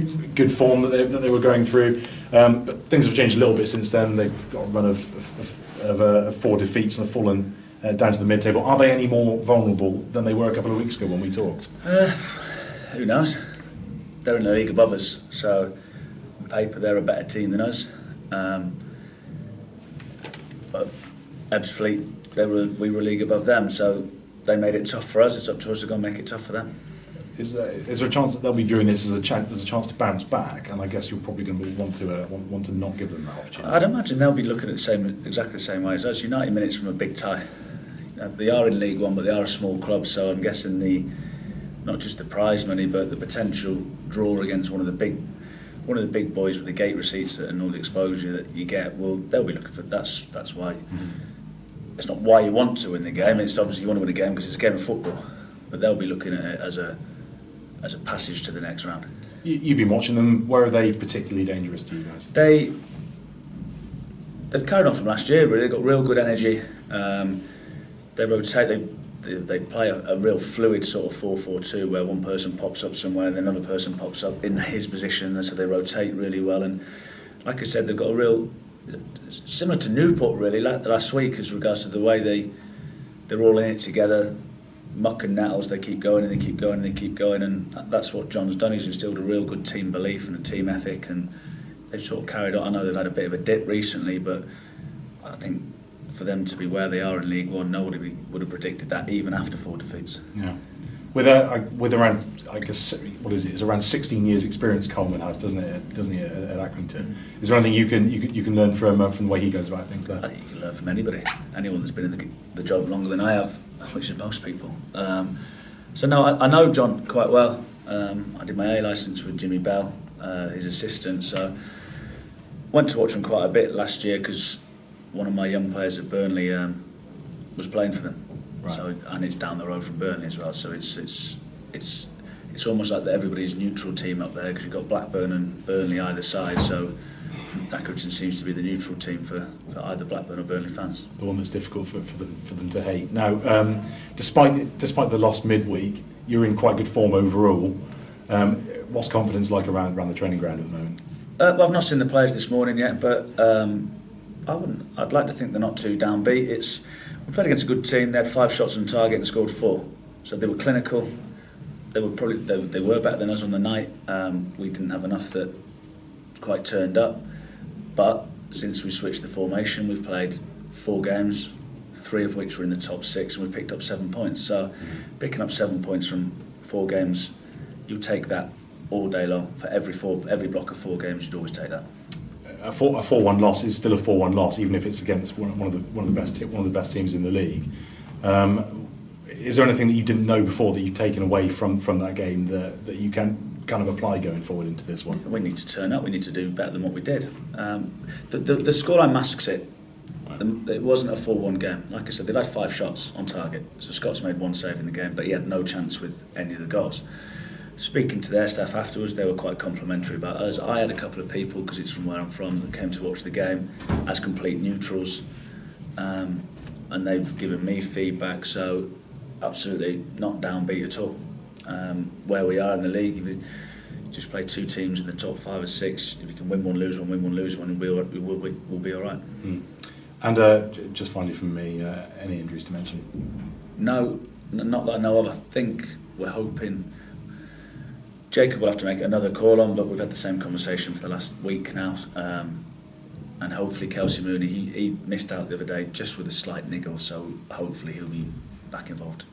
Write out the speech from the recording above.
good form that they were going through. But things have changed a little bit since then. They've got a run of 4 defeats and have fallen down to the mid-table. Are they any more vulnerable than they were a couple of weeks ago when we talked? Who knows? They're in the league above us, so on paper they're a better team than us. But Ebbsfleet, we were a league above them, so they made it tough for us. It's up to us to go and make it tough for them. Is there a chance that they'll be viewing this as a chance to bounce back? And I guess you're probably going to want to not give them that opportunity. I'd imagine they'll be looking at exactly the same way as us. 90 minutes from a big tie. They are in League One, but they are a small club, so I'm guessing not just the prize money, but the potential draw against one of the big boys with the gate receipts and all the exposure that you get. Well, they'll be looking for that's why. Mm-hmm. It's not why you want to win the game. It's obviously you want to win a game because it's a game of football, but they'll be looking at it as a passage to the next round. You've been watching them. Where are they particularly dangerous to you guys? They've carried on from last year. Really, they've got real good energy. They rotate. They play a real fluid sort of 4-4-2 where one person pops up somewhere and another person pops up in his position, and so they rotate really well. And like I said, they've got a real similar to Newport really last week as regards to the way they're all in it together. Muck and nettles, they keep going and they keep going and they keep going, and that's what John's done. He's instilled a real good team belief and a team ethic, and they've sort of carried on. I know they've had a bit of a dip recently, but I think for them to be where they are in League One, nobody would have predicted that even after 4 defeats. Yeah, with around, I guess, what is it? It's around 16 years experience Coleman has, doesn't it at Accrington? Mm-hmm. Is there anything you can learn from the way he goes about things there? I think you can learn from anyone that's been in the job longer than I have, which is most people. So no, I know John quite well. I did my A licence with Jimmy Bell, his assistant. So went to watch him quite a bit last year because one of my young players at Burnley was playing for them. Right. So, and it's down the road from Burnley as well. So it's almost like everybody's neutral team up there because you've got Blackburn and Burnley either side. So Accrington seems to be the neutral team for either Blackburn or Burnley fans. The one that's difficult for them to hate. Now, despite the loss midweek, you're in quite good form overall. What's confidence like around the training ground at the moment? Well, I've not seen the players this morning yet, but I'd like to think they're not too downbeat. We played against a good team. They had 5 shots on target and scored 4, so they were clinical. They were better than us on the night. We didn't have enough that quite turned up. But since we switched the formation, we've played 4 games, 3 of which were in the top 6, and we picked up 7 points. So picking up 7 points from 4 games, you take that all day long. For every block of 4 games, you'd always take that. A 4-1 loss is still a 4-1 loss, even if it's against one of the best teams in the league. Is there anything that you didn't know before that you've taken away from that game that you can kind of apply going forward into this one? We need to turn up. We need to do better than what we did. The scoreline masks it. It wasn't a 4-1 game. Like I said, they've had 5 shots on target. So Scott's made 1 save in the game, but he had no chance with any of the goals. Speaking to their staff afterwards, they were quite complimentary about us. I had a couple of people, because it's from where I'm from, that came to watch the game as complete neutrals, and they've given me feedback. So absolutely not downbeat at all. Where we are in the league, if you just play 2 teams in the top 5 or 6, if you can win one, lose one, we'll be all right. And just finally from me, any injuries to mention? No, not that I know of. I think we're hoping Jacob will have to make another call on, but we've had the same conversation for the last week now, and hopefully Kelsey Mooney, he missed out the other day just with a slight niggle, so hopefully he'll be back involved.